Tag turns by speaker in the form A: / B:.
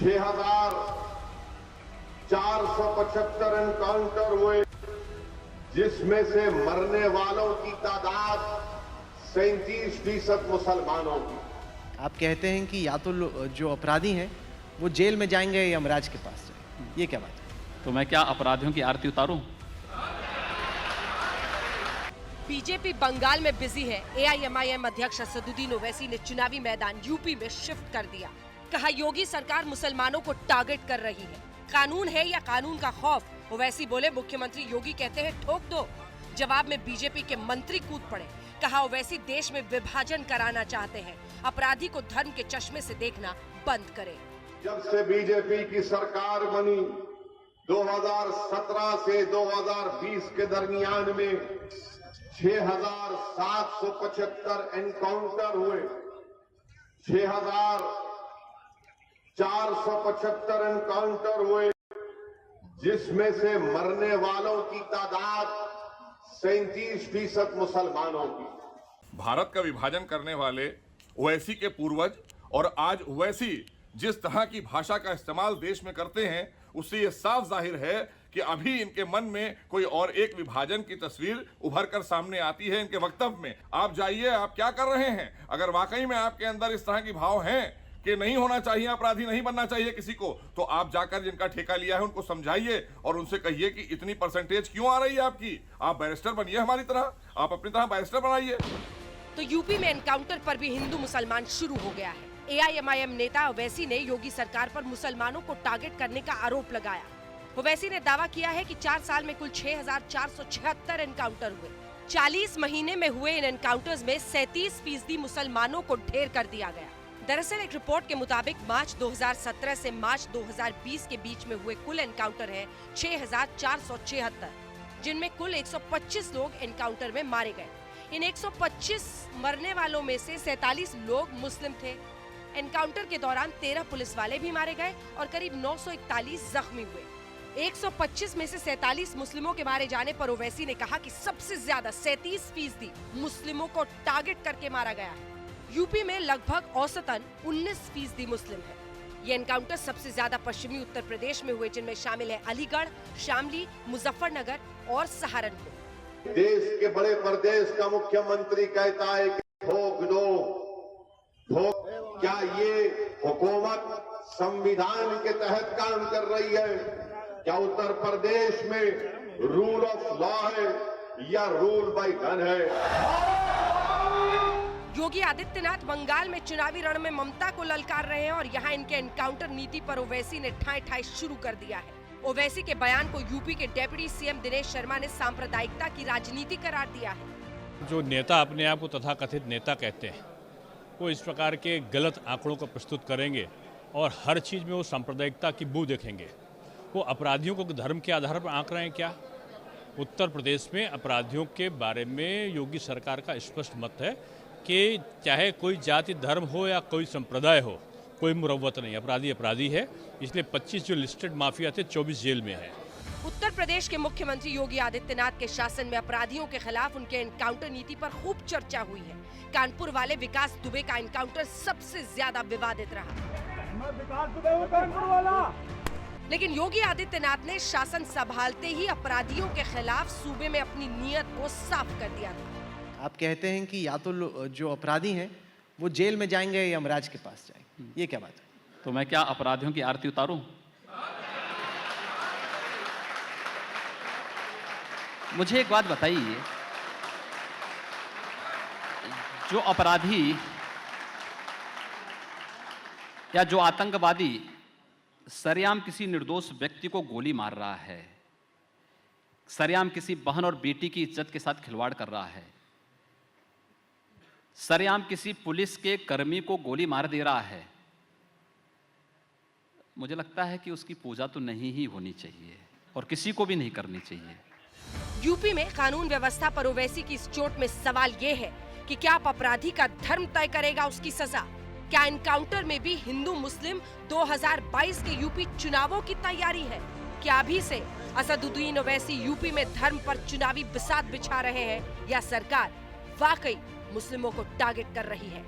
A: 6,475 encounter हुए, जिसमें से मरने वालों की तादाद 37% मुसलमानों की।
B: आप कहते हैं कि या तो जो अपराधी हैं वो जेल में जाएंगे या यमराज के पास जाएंगे, ये क्या बात है?
C: तो मैं क्या अपराधियों की आरती उतारूं?
D: बीजेपी बंगाल में बिजी है। एआईएमआईएम अध्यक्ष असदुद्दीन ओवैसी ने चुनावी मैदान यूपी में शिफ्ट कर दिया। कहा योगी सरकार मुसलमानों को टारगेट कर रही है। कानून है या कानून का खौफ? ओवैसी बोले मुख्यमंत्री योगी कहते हैं ठोक दो। जवाब में बीजेपी के मंत्री कूद पड़े। कहा ओवैसी देश में विभाजन कराना चाहते हैं, अपराधी को धर्म के चश्मे से देखना बंद करे।
A: जब से बीजेपी की सरकार बनी 2017 से 2020 के दरमियान में 6,775 एनकाउंटर हुए, 6,475 एनकाउंटर हुए, जिसमें से मरने वालों की तादाद 37% मुसलमानों की।
E: भारत का विभाजन करने वाले ओवैसी के पूर्वज और आज ओवैसी जिस तरह की भाषा का इस्तेमाल देश में करते हैं, उससे ये साफ जाहिर है कि अभी इनके मन में कोई और एक विभाजन की तस्वीर उभर कर सामने आती है इनके वक्तव्य में। आप जाइए, आप क्या कर रहे हैं? अगर वाकई में आपके अंदर इस तरह की भाव हैं कि नहीं होना चाहिए, अपराधी नहीं बनना चाहिए किसी को, तो आप जाकर जिनका ठेका लिया है उनको समझाइए और उनसे कहिए कि इतनी परसेंटेज क्यों आ रही है आपकी। आप बैरिस्टर बनिए हमारी तरह, आप अपनी तरह बैरिस्टर बनाइए।
D: तो यूपी में एनकाउंटर पर भी हिंदू मुसलमान शुरू हो गया है। एआईएमआईएम नेता ओवैसी ने योगी सरकार पर मुसलमानों को टारगेट करने का आरोप लगाया। ओवैसी ने दावा किया है कि 4 साल में कुल 6,476 एनकाउंटर हुए। 40 महीने में हुए इन एनकाउंटर्स में 37% मुसलमानों को ढेर कर दिया गया। दरअसल एक रिपोर्ट के मुताबिक मार्च 2017 से मार्च 2020 के बीच में हुए कुल एनकाउंटर है 6,476, जिनमें कुल 125 लोग एनकाउंटर में मारे गए। इन 125 मरने वालों में से 47 लोग मुस्लिम थे। एनकाउंटर के दौरान 13 पुलिस वाले भी मारे गए और करीब 941 जख्मी हुए। 125 में से 47 मुस्लिमों के मारे जाने पर ओवैसी ने कहा कि सबसे ज्यादा 37% मुस्लिमों को टारगेट करके मारा गया है। यूपी में लगभग औसतन 19% मुस्लिम है। ये एनकाउंटर सबसे ज्यादा पश्चिमी उत्तर प्रदेश में हुए, जिनमें शामिल है अलीगढ़, शामली, मुजफ्फरनगर और सहारनपुर।
A: देश के बड़े प्रदेश का मुख्यमंत्री कहता है कि ठोक दो, ठोक। क्या ये हुकूमत संविधान के तहत काम कर रही है? क्या उत्तर प्रदेश में रूल ऑफ लॉ है या रूल बाय गन है?
D: योगी आदित्यनाथ बंगाल में चुनावी रण में ममता को ललकार रहे हैं और यहाँ इनके एनकाउंटर नीति पर ओवैसी ने ठाई शुरू कर दिया है। ओवैसी के बयान को यूपी के डेप्यूटी सीएम दिनेश शर्मा ने सांप्रदायिकता की राजनीति करार दिया है।
F: जो नेता अपने आप को तथाकथित नेता कहते हैं, वो इस प्रकार के गलत आंकड़ों को प्रस्तुत करेंगे और हर चीज़ में वो सांप्रदायिकता की बू देखेंगे। वो अपराधियों को धर्म के आधार पर आंक रहे हैं क्या? उत्तर प्रदेश में अपराधियों के बारे में योगी सरकार का स्पष्ट मत है कि चाहे कोई जाति धर्म हो या कोई संप्रदाय हो, कोई मुरव्वत नहीं, अपराधी अपराधी है। इसलिए 25 जो लिस्टेड माफिया थे 24 जेल में है।
D: उत्तर प्रदेश के मुख्यमंत्री योगी आदित्यनाथ के शासन में अपराधियों के खिलाफ उनके एनकाउंटर नीति पर खूब चर्चा हुई है। कानपुर वाले विकास दुबे का एनकाउंटर सबसे ज्यादा विवादित रहा। लेकिन योगी आदित्यनाथ ने शासन संभालते ही अपराधियों के खिलाफ सूबे में अपनी नीयत को साफ कर दिया था।
B: आप कहते हैं कि या तो जो अपराधी हैं वो जेल में जाएंगे या यमराज के पास जाएंगे, ये क्या बात है?
C: तो मैं क्या अपराधियों की आरती उतारूं? मुझे एक बात बताइए, जो अपराधी या जो आतंकवादी सरेआम किसी निर्दोष व्यक्ति को गोली मार रहा है, सरेआम किसी बहन और बेटी की इज्जत के साथ खिलवाड़ कर रहा है, सरेआम किसी पुलिस के कर्मी को गोली मार दे रहा है, मुझे लगता है कि उसकी पूजा तो नहीं ही होनी चाहिए और किसी को भी नहीं करनी चाहिए।
D: यूपी में कानून व्यवस्था पर ओवैसी की इस चोट में सवाल ये है कि क्या अब अपराधी का धर्म तय करेगा उसकी सजा? क्या एनकाउंटर में भी हिंदू मुस्लिम 2022 के यूपी चुनावों की तैयारी है? क्या अभी से असदुद्दीन ओवैसी यूपी में धर्म पर चुनावी बिसात बिछा रहे हैं या सरकार वाकई मुस्लिमों को टारगेट कर रही है?